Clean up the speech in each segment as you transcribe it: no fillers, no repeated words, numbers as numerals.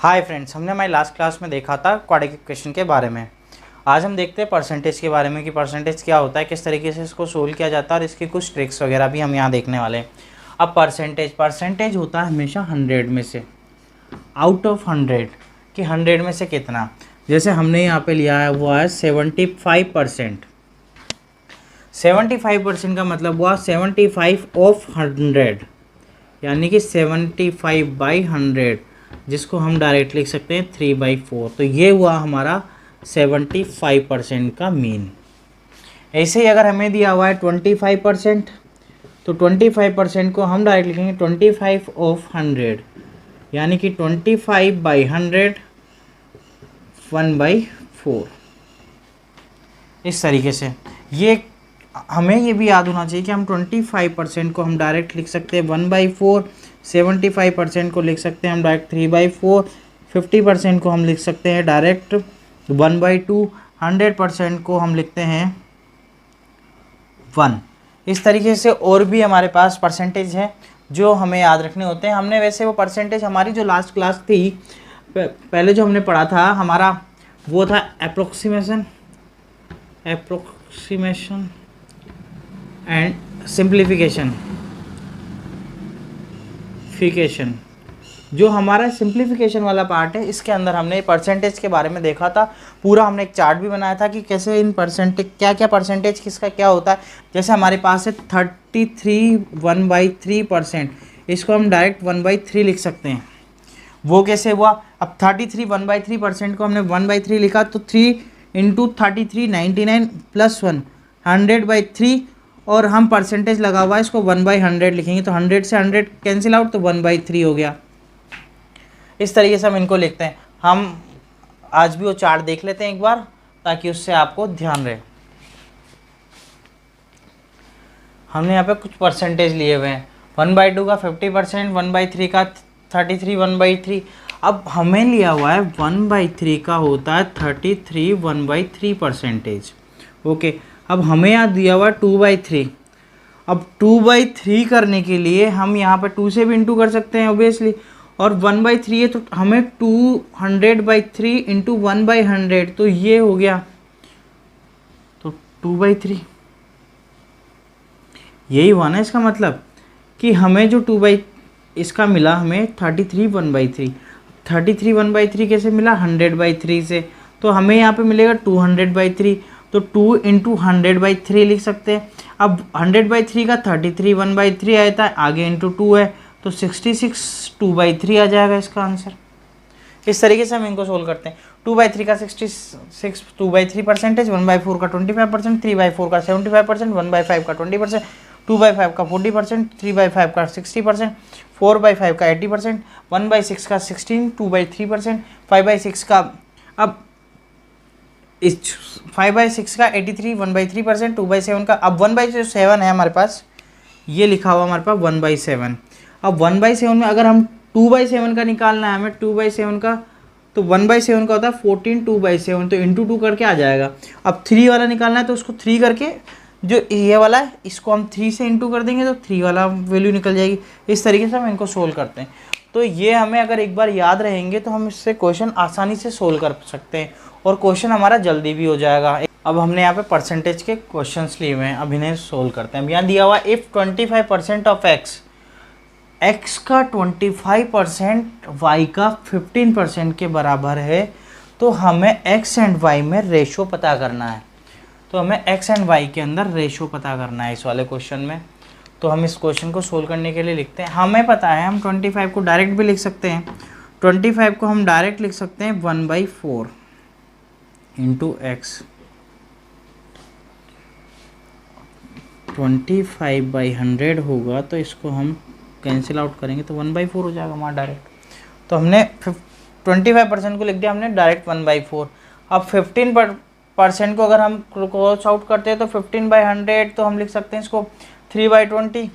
Hi friends, हमने हमारी last class में देखा था क्वाड्रेटिक इक्वेशन के बारे में। आज हम देखते हैं परसेंटेज के बारे में कि परसेंटेज क्या होता है, किस तरीके से इसको सोल्व किया जाता है और इसकी कुछ ट्रिक्स वगैरह भी हम यहाँ देखने वाले हैं। अब परसेंटेज होता है हमेशा 100 में से, आउट ऑफ 100 कि 100 में से कितना। जैसे हमने यहाँ पे लिया है वो है 75%। 75% का मतलब हुआ 75 ऑफ 100, यानी कि 75/100, जिसको हम डायरेक्ट लिख सकते हैं 3/4। तो ये हुआ हमारा 75% का मीन। ऐसे ही अगर हमें दिया हुआ है 25%, तो 25% को हम डायरेक्ट लिखेंगे 25 ऑफ 100, यानी कि 25/100 1/4। इस तरीके से ये हमें ये भी याद होना चाहिए कि हम 25% को हम डायरेक्ट लिख सकते हैं 1/4, 75% को लिख सकते हैं हम डायरेक्ट 3/4, 50% को हम लिख सकते हैं डायरेक्ट 1/2, 100% को हम लिखते हैं 1। इस तरीके से और भी हमारे पास परसेंटेज है जो हमें याद रखने होते हैं। हमने वैसे वो परसेंटेज हमारी जो लास्ट क्लास थी पहले जो हमने पढ़ा था हमारा वो था अप्रोक्सीमेशन एंड सिंप्लीफिकेशन। जो हमारा सिंप्लीफिकेशन वाला पार्ट है, इसके अंदर हमने परसेंटेज के बारे में देखा था। पूरा हमने एक चार्ट भी बनाया था कि कैसे इन परसेंटेज क्या क्या परसेंटेज किसका क्या होता है। जैसे हमारे पास है 33 1/3%, इसको हम डायरेक्ट 1/3 लिख सकते हैं। वो कैसे हुआ? अब 33 1/3% को हमने 1/3 लिखा, तो 3 × 33 99 + 1 100/3, और हम परसेंटेज लगा हुआ है इसको 1/100 लिखेंगे, तो 100 से 100 कैंसिल आउट, तो 1/3 हो गया। इस तरीके से हम इनको लिखते हैं। हम आज भी वो चार्ट देख लेते हैं एक बार, ताकि उससे आपको ध्यान रहे। हमने यहाँ पे कुछ परसेंटेज लिए हुए हैं, 1/2 का 50%, 1/3 का 33 1/3। अब हमें लिया हुआ है 1/3 का होता है 33 1/3%। ओके, अब हमें यहाँ दिया हुआ है 2/3। अब 2/3 करने के लिए हम यहाँ पे 2 से भी इंटू कर सकते हैं ऑब्वियसली, और 1/3 है तो हमें 200/3 इंटू 1/100, तो ये हो गया, तो 2/3 यही हुआ ना। इसका मतलब कि हमें जो इसका मिला हमें 33 1/3। 33 1/3 कैसे मिला? 100/3 से। तो हमें यहाँ पे मिलेगा 200/3, तो 2 × 100/3 लिख सकते हैं। अब 100/3 का 33 1/3 आया था, आगे इंटू 2 है, तो 66 2/3 आ जाएगा इसका आंसर। इस तरीके से हम इनको सोल्व करते हैं। 2/3 का 66 2/3%, 1/4 का 25%, 3/4 का 75%, 1/5 का 20%, 2/5 का 40%, 3/5 का 60%, 4/5 का 80%, 1/6 का 16, 2/3%, 5/6 का, अब इस 5/6 का 83, 1/3%, 2/7 का, अब 1/7 है हमारे पास, ये लिखा हुआ हमारे पास 1/7। अब 1/7 में अगर हम 2/7 का निकालना है हमें, 2/7 का, तो 1/7 का होता है 14 2/7, तो इंटू 2 करके आ जाएगा। अब 3 वाला निकालना है तो उसको 3 करके, जो ये वाला है इसको हम 3 से इंटू कर देंगे, तो 3 वाला वैल्यू निकल जाएगी। इस तरीके से हम इनको सोल्व करते हैं। तो ये हमें अगर एक बार याद रहेंगे तो हम इससे क्वेश्चन आसानी से सोल्व कर सकते हैं, और क्वेश्चन हमारा जल्दी भी हो जाएगा। अब हमने यहाँ पे परसेंटेज के क्वेश्चंस लिए हुए हैं, अब इन्हें सोल्व करते हैं। अब यहाँ दिया हुआ इफ़ 25% ऑफ x का 25% y का 15% के बराबर है, तो हमें x एंड y में रेशो पता करना है। तो हमें x एंड y के अंदर रेशो पता करना है इस वाले क्वेश्चन में। तो हम इस क्वेश्चन को सोल्व करने के लिए लिखते हैं। हमें पता है हम 25 को डायरेक्ट भी लिख सकते हैं। 25 को हम डायरेक्ट लिख सकते हैं 1/4 इंटू x। 25/100 होगा, तो इसको हम कैंसिल आउट करेंगे तो 1/4 हो जाएगा हमारा डायरेक्ट। तो हमने 25% को लिख दिया हमने डायरेक्ट 1/4। अब 15% को अगर हम क्रॉस आउट करते हैं तो 15/100, तो हम लिख सकते हैं इसको 3/20,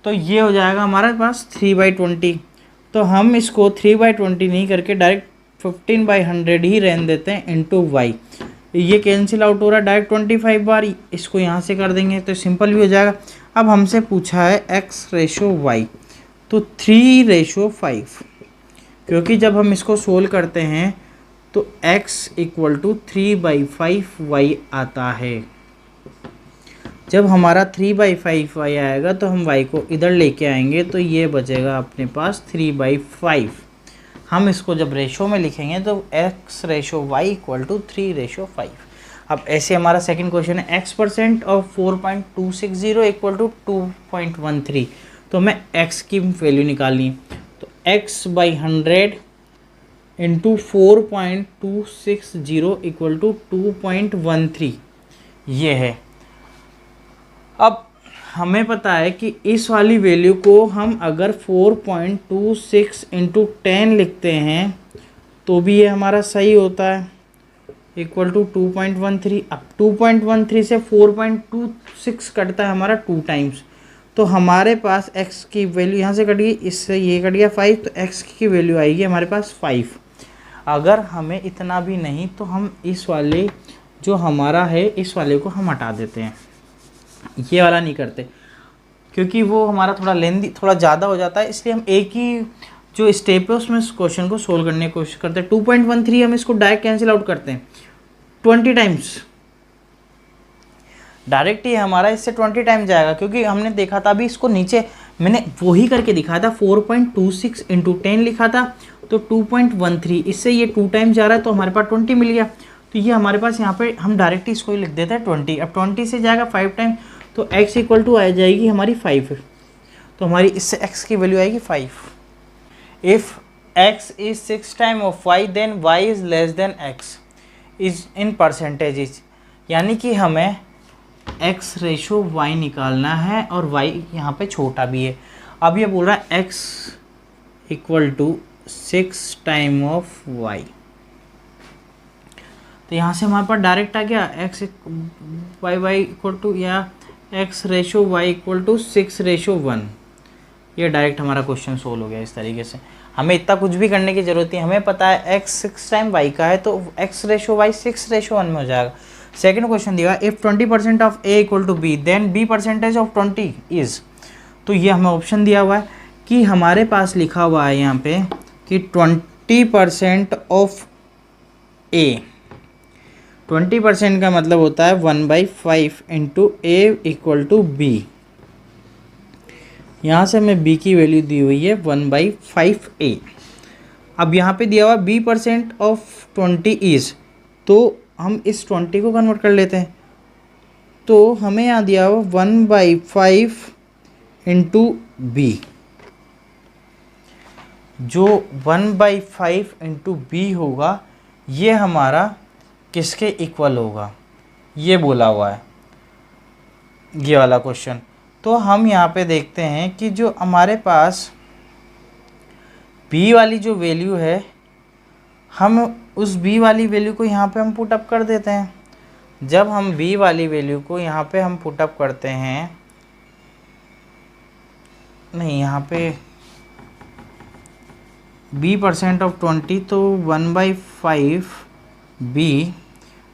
तो ये हो जाएगा हमारे पास 3/20। तो हम इसको 3/20 नहीं करके डायरेक्ट 15/100 ही रहने देते हैं इंटू y। ये कैंसिल आउट हो रहा है डायरेक्ट 25 बार, इसको यहाँ से कर देंगे तो सिंपल भी हो जाएगा। अब हमसे पूछा है x/y, तो 3/5 क्योंकि जब हम इसको सोल्व करते हैं तो x इक्वल टू 3/5y आता है। जब हमारा 3/5y आएगा तो हम y को इधर लेके आएंगे तो ये बचेगा अपने पास 3/5। हम इसको जब रेशो में लिखेंगे तो x ratio y equal to 3/5। अब ऐसे हमारा सेकंड क्वेश्चन है x% ऑफ 4.260 इक्वल टू 2.13। तो हमें x की वैल्यू निकालनी है, तो x/100 इंटू 4.260 इक्वल टू 2.13 ये है। अब हमें पता है कि इस वाली वैल्यू को हम अगर 4.26 इंटू 10 लिखते हैं तो भी ये हमारा सही होता है, इक्वल टू 2.13। अब 2.13 से 4.26 कटता है हमारा 2 टाइम्स, तो हमारे पास x की वैल्यू यहाँ से कट गई, इससे ये कट गया 5, तो x की वैल्यू आएगी हमारे पास 5। अगर हमें इतना भी नहीं तो हम इस वाले जो हमारा है इस वाले को हम हटा देते हैं, ये वाला नहीं करते क्योंकि वो हमारा थोड़ा लेंदी थोड़ा ज़्यादा हो जाता है, इसलिए हम एक ही जो स्टेप है उसमें इस क्वेश्चन को सोल्व करने की कोशिश करते हैं। 2.13 हम इसको डायरेक्ट कैंसिल आउट करते हैं 20 टाइम्स, डायरेक्ट ही हमारा इससे 20 टाइम जाएगा, क्योंकि हमने देखा था अभी इसको नीचे मैंने वही करके दिखाया था 4.26 इंटू 10 लिखा था तो 2.13, इससे ये 2 टाइम जा रहा है तो हमारे पास 20 मिल गया। तो ये हमारे पास यहाँ पे हम डायरेक्ट इसको ही लिख देते हैं 20। अब 20 से जाएगा 5 टाइम तो x इक्वल टू आ जाएगी हमारी 5, तो हमारी इससे x की वैल्यू आएगी 5। If x is 6 time of y then y is less than x is in percentages, यानी कि हमें x रेशो y निकालना है और y यहाँ पे छोटा भी है। अब ये बोल रहा है x equal to 6 time of y, तो यहाँ से हमारे पास डायरेक्ट आ गया x y इक्वल टू या x ratio y equal to 6:1। ये डायरेक्ट हमारा क्वेश्चन सोल्व हो गया। इस तरीके से हमें इतना कुछ भी करने की ज़रूरत नहीं, हमें पता है x 6 टाइम y का है तो x रेशो y 6:1 में हो जाएगा। सेकंड क्वेश्चन दिया if 20% of a equal to b then b percentage of 20 is, तो ये हमें ऑप्शन दिया हुआ है कि हमारे पास लिखा हुआ है यहाँ पे कि 20% ऑफ a, 20% का मतलब होता है 1/5 into A equal to B. यहाँ से हमें b की वैल्यू दी हुई है 1/5a। अब यहाँ पे दिया हुआ b% ऑफ 20 इज़, तो हम इस 20 को कन्वर्ट कर लेते हैं, तो हमें यहाँ दिया हुआ 1/5 इंटू बी, जो 1/5 इंटू बी होगा ये हमारा किसके इक्वल होगा, ये बोला हुआ है ये वाला क्वेश्चन। तो हम यहाँ पे देखते हैं कि जो हमारे पास b वाली जो वैल्यू है हम उस b वाली वैल्यू को यहाँ पे हम पुट अप कर देते हैं। जब हम b वाली वैल्यू को यहाँ पे हम पुट अप करते हैं, नहीं यहाँ पे b% ऑफ 20 तो 1/5 b,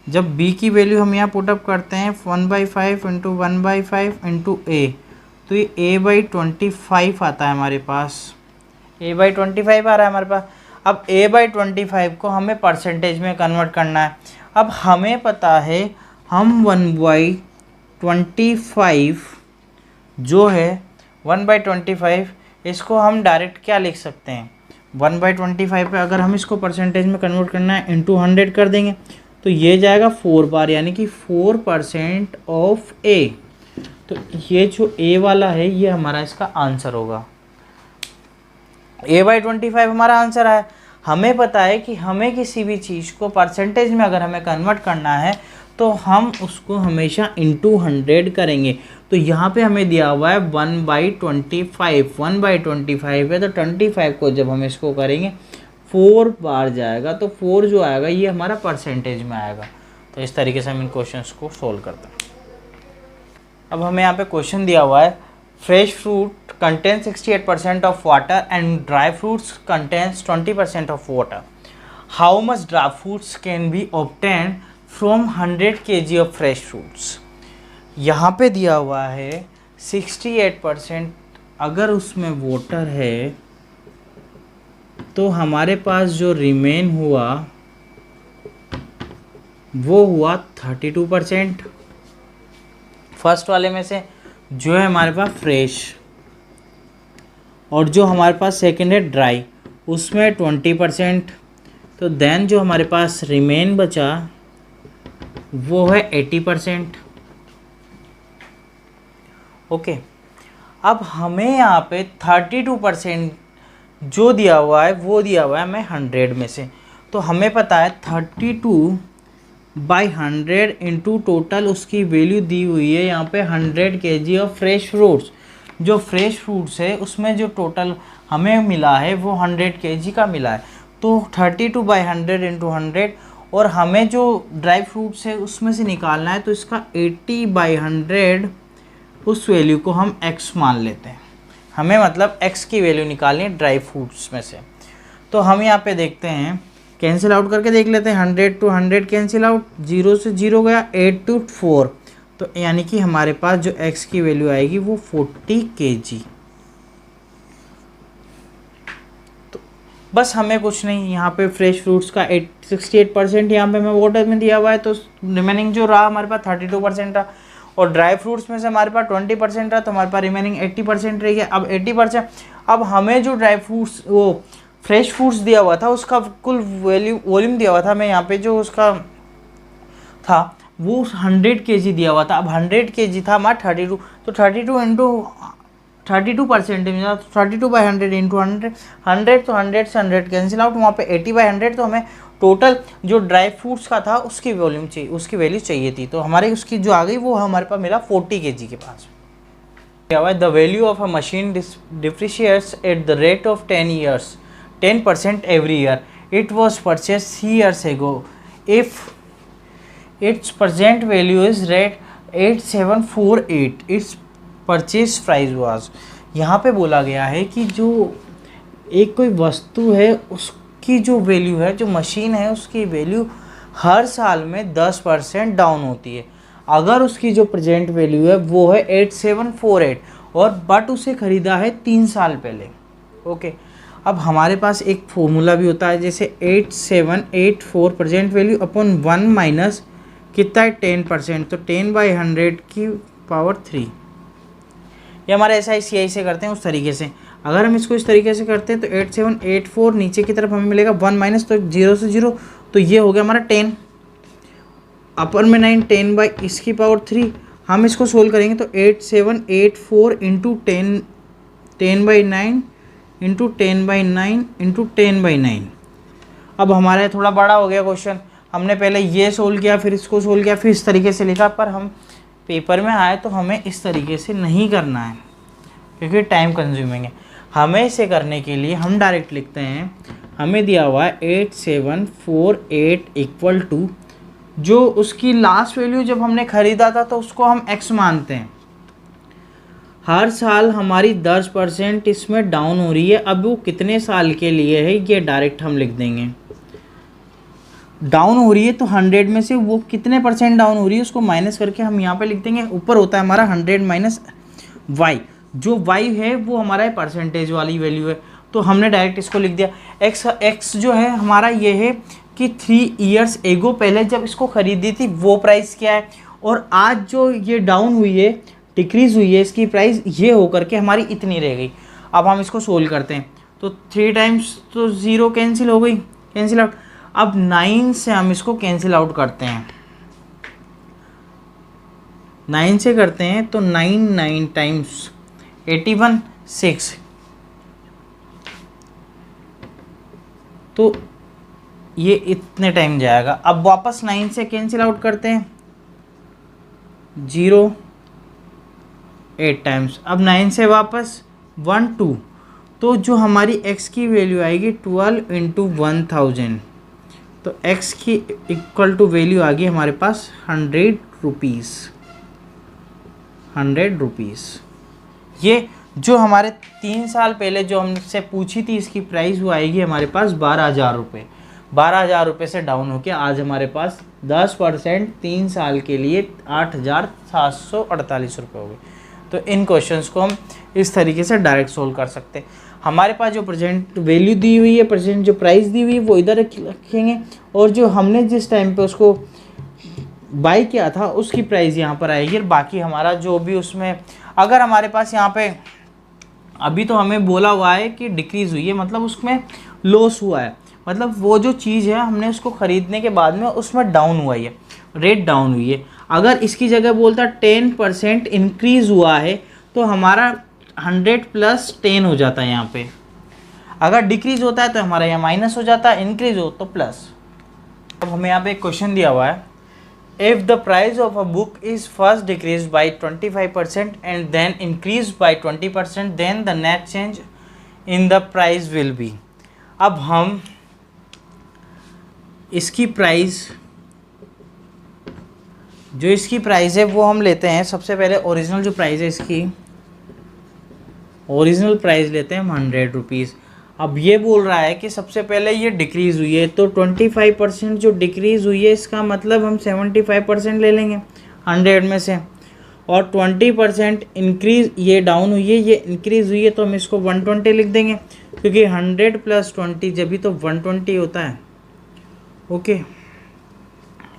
जब b की वैल्यू हम यहाँ पुट अप करते हैं 1/5 इंटू 1/5 इंटू a, तो ये a/25 आता है हमारे पास, a/25 आ रहा है हमारे पास। अब a/25 को हमें परसेंटेज में कन्वर्ट करना है। अब हमें पता है हम 1/25 जो है 1/25 इसको हम डायरेक्ट क्या लिख सकते हैं, 1/25 पे अगर हम इसको परसेंटेज में कन्वर्ट करना है इंटू 100 कर देंगे तो ये जाएगा 4 बार, यानी कि 4% ऑफ a। तो ये जो a वाला है ये हमारा इसका आंसर होगा, a/25 हमारा आंसर है। हमें पता है कि हमें किसी भी चीज़ को परसेंटेज में अगर हमें कन्वर्ट करना है तो हम उसको हमेशा इंटू 100 करेंगे। तो यहाँ पे हमें दिया हुआ है 1/25, 1/25 है तो 25 को जब हम इसको करेंगे 4 बार जाएगा, तो 4 जो आएगा ये हमारा परसेंटेज में आएगा। तो इस तरीके से हम इन क्वेश्चंस को सोल्व करते हैं। अब हमें यहाँ पे क्वेश्चन दिया हुआ है fresh fruit contains 68% of water and dry fruits contains 20% of water, how much dry fruits can be obtain from 100 kg of fresh fruits. यहाँ पे दिया हुआ है 68%, अगर उसमें वाटर है तो हमारे पास जो रिमेन हुआ वो हुआ 32%। फर्स्ट वाले में से जो है हमारे पास फ्रेश, और जो हमारे पास सेकंड है ड्राई, उसमें 20%। तो देन जो हमारे पास रिमेन बचा वो है 80%। ओके, अब हमें यहाँ पे 32% जो दिया हुआ है वो दिया हुआ है हमें 100 में से। तो हमें पता है 32/100 इंटू टोटल उसकी वैल्यू दी हुई है यहाँ पे 100 kg ऑफ फ्रेश फ्रूट्स। जो फ्रेश फ्रूट्स है उसमें जो टोटल हमें मिला है वो 100 kg का मिला है। तो 32/100 इंटू 100, और हमें जो ड्राई फ्रूट्स है उसमें से निकालना है, तो इसका 80/100 उस वैल्यू को हम x मान लेते हैं। हमें मतलब x की वैल्यू निकालनी है ड्राई फ्रूट्स में से। तो हम यहाँ पे देखते हैं, कैंसिल आउट करके देख लेते हैं। 100 to 100 कैंसिल आउट, 0 से 0 गया, 8 to 4, तो यानी कि हमारे पास जो x की वैल्यू आएगी वो 40 kg। तो बस हमें कुछ नहीं, यहाँ पे फ्रेश फ्रूट्स का 68% यहाँ पे हमें वाटर में दिया हुआ है, तो रिमेनिंग जो रहा हमारे पास 32% रहा, और ड्राई फ्रूट्स में से हमारे पास 20% रहा, तो हमारे पास रिमेनिंग 80% रही है। अब 80%, अब हमें जो ड्राई फ्रूट्स वो फ्रेश फ्रूट्स दिया हुआ था उसका कुल वॉल्यूम दिया हुआ था हमें यहाँ पे, जो उसका था वो 100 kg दिया हुआ था। अब 100 kg था हमारा 32, तो 32 इंटू 32% में, 32/100 इंटू 100, 100 तो 100 से 100 कैंसिल आउट, वहाँ पे 80/100, तो हमें टोटल जो ड्राई फ्रूट्स का था उसकी वॉल्यूम चाहिए, उसकी वैल्यू चाहिए थी। तो हमारे उसकी जो आ गई वो हमारे पास मिला 40 kg के पास। क्या हुआ, the value of a machine depreciates at the rate of 10% every year. It was purchased 3 years ago. If its present value is rate 8748, its purchase price was। यहाँ पे बोला गया है कि जो एक कोई वस्तु है उसकी जो वैल्यू है, जो मशीन है उसकी वैल्यू हर साल में 10% डाउन होती है। अगर उसकी जो प्रेजेंट वैल्यू है वो है 8748, और बट उसे ख़रीदा है 3 साल पहले। ओके, अब हमारे पास एक फॉर्मूला भी होता है, जैसे 8784 प्रेजेंट वैल्यू अपॉन 1 माइनस कितना है 10%, तो 10/100 की पावर 3। ये हमारे SICI से करते हैं उस तरीके से। अगर हम इसको इस तरीके से करते हैं तो 8784 नीचे की तरफ हमें मिलेगा 1 माइनस, तो 0 से 0, तो ये हो गया हमारा 10 अपर में 9, 10 बाई इसकी पावर 3। हम इसको सोल्व करेंगे तो 8784 इंटू 10/9 इंटू 10/9 इंटू 10/9। अब हमारा थोड़ा बड़ा हो गया क्वेश्चन, हमने पहले ये सोल्व किया, फिर इसको सोल्व किया, फिर इस तरीके से लिखा, पर हम पेपर में आए तो हमें इस तरीके से नहीं करना है क्योंकि टाइम कंज्यूमिंग है। हमें इसे करने के लिए हम डायरेक्ट लिखते हैं, हमें दिया हुआ है 8748 इक्वल टू, जो उसकी लास्ट वैल्यू जब हमने ख़रीदा था तो उसको हम x मानते हैं। हर साल हमारी 10% इसमें डाउन हो रही है। अब वो कितने साल के लिए है ये डायरेक्ट हम लिख देंगे। डाउन हो रही है तो 100 में से वो कितने % डाउन हो रही है उसको माइनस करके हम यहाँ पे लिख देंगे। ऊपर होता है हमारा 100 माइनस y, जो y है वो हमारा परसेंटेज वाली वैल्यू है, तो हमने डायरेक्ट इसको लिख दिया। x जो है हमारा ये है कि 3 ईयर्स एगो पहले जब इसको ख़रीदी थी वो प्राइस क्या है, और आज जो ये डाउन हुई है, डिक्रीज़ हुई है इसकी प्राइस, ये होकर के हमारी इतनी रह गई। अब हम इसको सोल्व करते हैं तो 3 टाइम्स तो 0 कैंसिल हो गई, कैंसिल आउट। अब 9 से हम इसको कैंसिल आउट करते हैं, 9 से करते हैं तो 9 टाइम्स 81 6, तो ये इतने टाइम जाएगा। अब वापस 9 से कैंसिल आउट करते हैं, 0 8 टाइम्स। अब 9 से वापस 1 2, तो जो हमारी x की वैल्यू आएगी 12 इंटू 1000, तो x की इक्वल टू वैल्यू आ गई हमारे पास 100 रुपीज़। 100 रुपीज़ ये जो हमारे 3 साल पहले जो हमसे पूछी थी इसकी प्राइस, वो आएगी हमारे पास 12,000 रुपये। 12,000 रुपये से डाउन होके आज हमारे पास 10% 3 साल के लिए 8,748 रुपये हो गए। तो इन क्वेश्चंस को हम इस तरीके से डायरेक्ट सोल्व कर सकते हैं। हमारे पास जो प्रेजेंट वैल्यू दी हुई है, प्रेजेंट जो प्राइस दी हुई है वो इधर रखेंगे, और जो हमने जिस टाइम पे उसको बाई किया था उसकी प्राइस यहाँ पर आएगी, और बाकी हमारा जो भी उसमें, अगर हमारे पास यहाँ पे अभी तो हमें बोला हुआ है कि डिक्रीज़ हुई है, मतलब उसमें लॉस हुआ है, मतलब वो जो चीज़ है हमने उसको ख़रीदने के बाद में उसमें डाउन हुआ है, रेट डाउन हुई है। अगर इसकी जगह बोलता 10% इंक्रीज़ हुआ है तो हमारा 100 + 10 हो जाता है यहाँ पे। अगर डिक्रीज़ होता है तो हमारा यहाँ माइनस हो जाता है, इंक्रीज़ हो तो प्लस। अब हमें यहाँ पे एक क्वेश्चन दिया हुआ है, if the price of a book is first decreased by 25% and then increased by 20%, then the net change in the price will be। अब हम इसकी प्राइस, जो इसकी प्राइस है वो हम लेते हैं, सबसे पहले ओरिजिनल जो प्राइस है इसकी, ओरिजिनल प्राइस लेते हैं हम 100 रुपीज़। अब ये बोल रहा है कि सबसे पहले ये डिक्रीज़ हुई है, तो 25% जो डिक्रीज़ हुई है इसका मतलब हम 75% ले लेंगे 100 में से, और 20% इंक्रीज़, ये डाउन हुई है, ये इंक्रीज़ हुई है, तो हम इसको 120 लिख देंगे, क्योंकि 100 + 20 जब भी तो 120 होता है। ओके,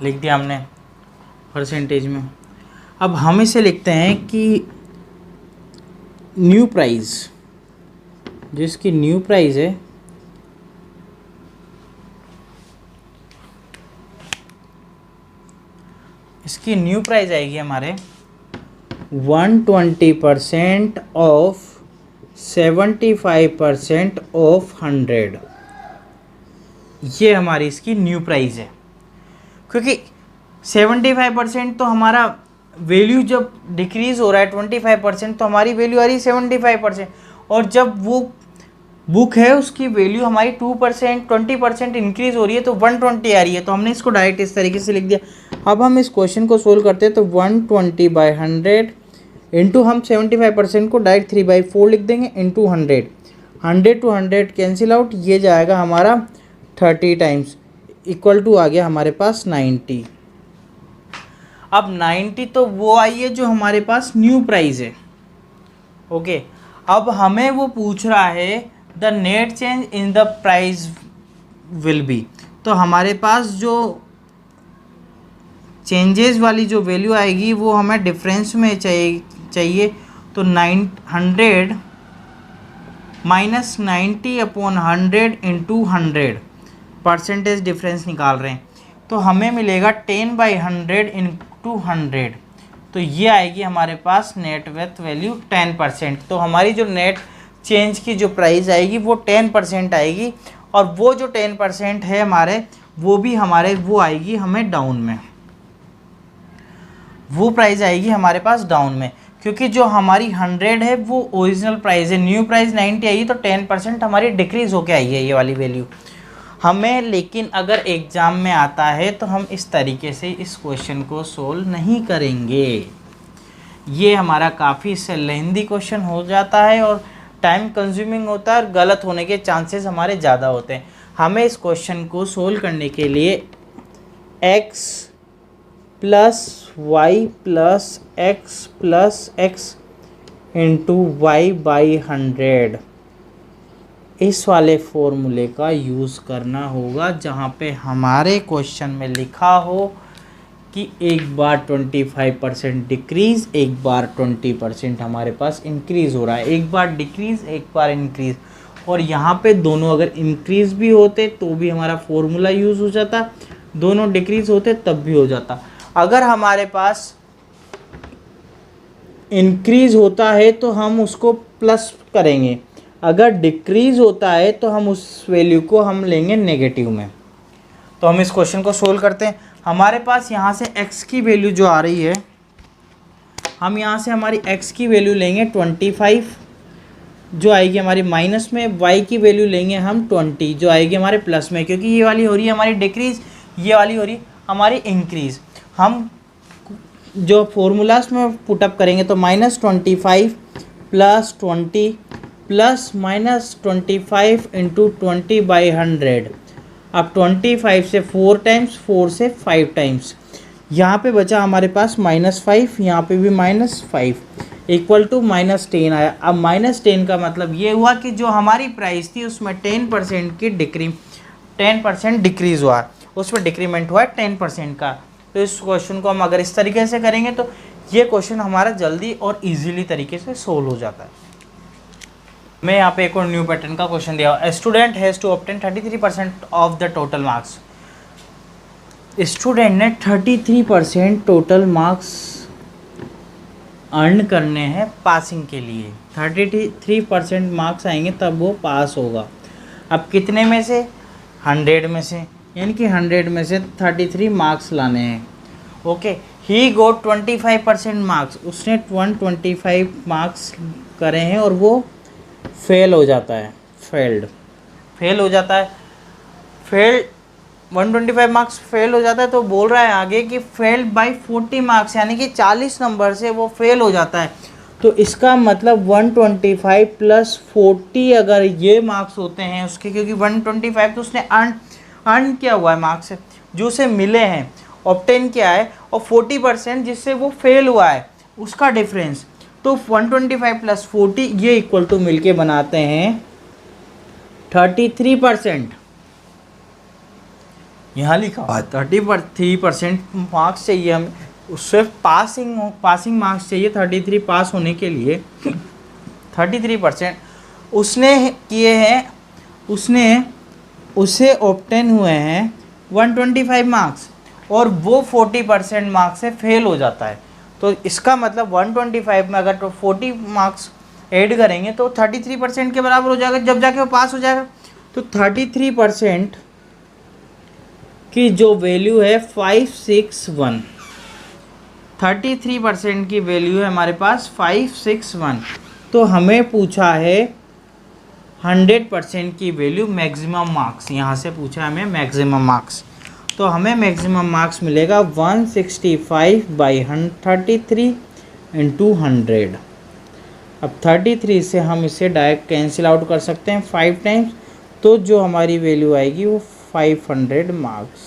लिख दिया हमने परसेंटेज में। अब हम इसे लिखते हैं कि न्यू प्राइस, जिसकी न्यू प्राइस है इसकी न्यू प्राइस आएगी हमारे 120% ऑफ 75% ऑफ 100। ये हमारी इसकी न्यू प्राइस है, क्योंकि 75% तो हमारा वैल्यू जब डिक्रीज़ हो रहा है 25%, तो हमारी वैल्यू आ रही है 75%, और जब वो बुक है उसकी वैल्यू हमारी 2% 20% इंक्रीज़ हो रही है तो 120 आ रही है, तो हमने इसको डायरेक्ट इस तरीके से लिख दिया। अब हम इस क्वेश्चन को सोल्व करते हैं, तो 120/100 इंटू, हम 75% को डायरेक्ट 3/4 लिख देंगे, इंटू 100। 100 to 100 कैंसिल आउट, ये जाएगा हमारा 30 टाइम्स, इक्वल टू आ गया हमारे पास 90। अब 90 तो वो आई है जो हमारे पास न्यू प्राइस है। ओके, अब हमें वो पूछ रहा है the net change in the price will be, तो हमारे पास जो चेंजेस वाली जो वैल्यू आएगी वो हमें डिफरेंस में चाहिए, तो 100 - 90/100 इंटू 100 परसेंटेज डिफरेंस निकाल रहे हैं, तो हमें मिलेगा 10/100 इंटू 100, तो ये आएगी हमारे पास नेट वर्थ वैल्यू 10%। तो हमारी जो नेट चेंज की जो प्राइस आएगी वो 10% आएगी, और वो जो 10% है हमारे, वो भी हमारे वो आएगी हमें डाउन में, वो प्राइस आएगी हमारे पास डाउन में, क्योंकि जो हमारी 100 है वो ओरिजिनल प्राइस है, न्यू प्राइस 90 आई, तो 10% हमारी डिक्रीज़ होके आई है ये वाली वैल्यू हमें। लेकिन अगर एग्ज़ाम में आता है तो हम इस तरीके से इस क्वेश्चन को सोल्व नहीं करेंगे, ये हमारा काफ़ी लेंथी क्वेश्चन हो जाता है और टाइम कंज्यूमिंग होता है, और गलत होने के चांसेस हमारे ज़्यादा होते हैं। हमें इस क्वेश्चन को सोल्व करने के लिए x + y + x + x into y/100 इस वाले फॉर्मूले का यूज़ करना होगा, जहाँ पे हमारे क्वेश्चन में लिखा हो कि एक बार 25% डिक्रीज़, एक बार 20% हमारे पास इंक्रीज़ हो रहा है, एक बार डिक्रीज़ एक बार इंक्रीज़, और यहाँ पे दोनों अगर इंक्रीज़ भी होते तो भी हमारा फॉर्मूला यूज़ हो जाता, दोनों डिक्रीज़ होते तब भी हो जाता। अगर हमारे पास इंक्रीज़ होता है तो हम उसको प्लस करेंगे, अगर डिक्रीज़ होता है तो हम उस वैल्यू को हम लेंगे नेगेटिव में। तो हम इस क्वेश्चन को सोल्व करते हैं। हमारे पास यहाँ से x की वैल्यू जो आ रही है, हम यहाँ से हमारी x की वैल्यू लेंगे 25 जो आएगी हमारी माइनस में, y की वैल्यू लेंगे हम 20 जो आएगी हमारे प्लस में, क्योंकि ये वाली हो रही है हमारी डिक्रीज़, ये वाली हो रही है हमारी इंक्रीज़। हम जो फॉर्मूलाज में पुटअप करेंगे तो -25 + 20 प्लस -25 इंटू 20/100। अब 25 से 4 टाइम्स, 4 से 5 टाइम्स, यहाँ पे बचा हमारे पास -5, यहाँ पे भी -5, इक्वल टू -10 आया। अब -10 का मतलब ये हुआ कि जो हमारी प्राइस थी उसमें 10% की 10% डिक्रीज़ हुआ, उसमें डिक्रीमेंट हुआ 10% का। तो इस क्वेश्चन को हम अगर इस तरीके से करेंगे तो ये क्वेश्चन हमारा जल्दी और इजीली तरीके से सोल्व हो जाता है। मैं यहाँ पे एक और न्यू पैटर्न का क्वेश्चन दिया हुआ, student has to obtain 33% of the total marks. Student ने 33% टोटल मार्क्स अर्न करने हैं पासिंग के लिए। 33% मार्क्स आएंगे तब वो पास होगा। अब कितने में से? 100 में से, यानी कि 100 में से 33 मार्क्स लाने हैं। ओके, ही गोट 25% मार्क्स, उसने 125 मार्क्स करे हैं और वो फेल हो जाता है, फेल हो जाता है। 125 मार्क्स फेल हो जाता है, तो बोल रहा है आगे कि फेल बाय 40 मार्क्स, यानी कि 40 नंबर से वो फेल हो जाता है। तो इसका मतलब 125 प्लस 40 अगर ये मार्क्स होते हैं उसके, क्योंकि 125 तो उसने अर्न किया हुआ है मार्क्स जो उसे मिले हैं, ऑब्टेन किया है, और 40% जिससे वो फेल हुआ है उसका डिफरेंस। तो 125 प्लस 40 ये इक्वल टू मिलके बनाते हैं 33%। यहाँ लिखा हुआ 33% मार्क्स चाहिए हमें, उससे पासिंग मार्क्स चाहिए 33 पास होने के लिए। 33% उसने किए हैं, उसे ऑब्टेन हुए हैं 125 मार्क्स, और वो 40% मार्क्स से फेल हो जाता है। तो इसका मतलब 125 में अगर तो 40 मार्क्स ऐड करेंगे तो 33% के बराबर हो जाएगा, जब जाके वो पास हो जाएगा। तो 33% की जो वैल्यू है 561, 33% की वैल्यू है हमारे पास 561। तो हमें पूछा है 100% की वैल्यू मैक्सिमम मार्क्स, यहाँ से पूछा है हमें मैक्सिमम मार्क्स। तो हमें मैक्सिमम मार्क्स मिलेगा 165/33 × 100। अब 33 से हम इसे डायरेक्ट कैंसिल आउट कर सकते हैं 5 टाइम्स, तो जो हमारी वैल्यू आएगी वो 500 मार्क्स।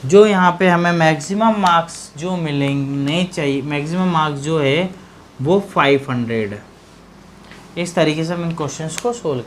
जो यहाँ पे हमें मैक्सिमम मार्क्स जो मिलेंगे चाहिए, मैक्सिमम मार्क्स जो है वो 500। इस तरीके से हम इन क्वेश्चंस को सोल्व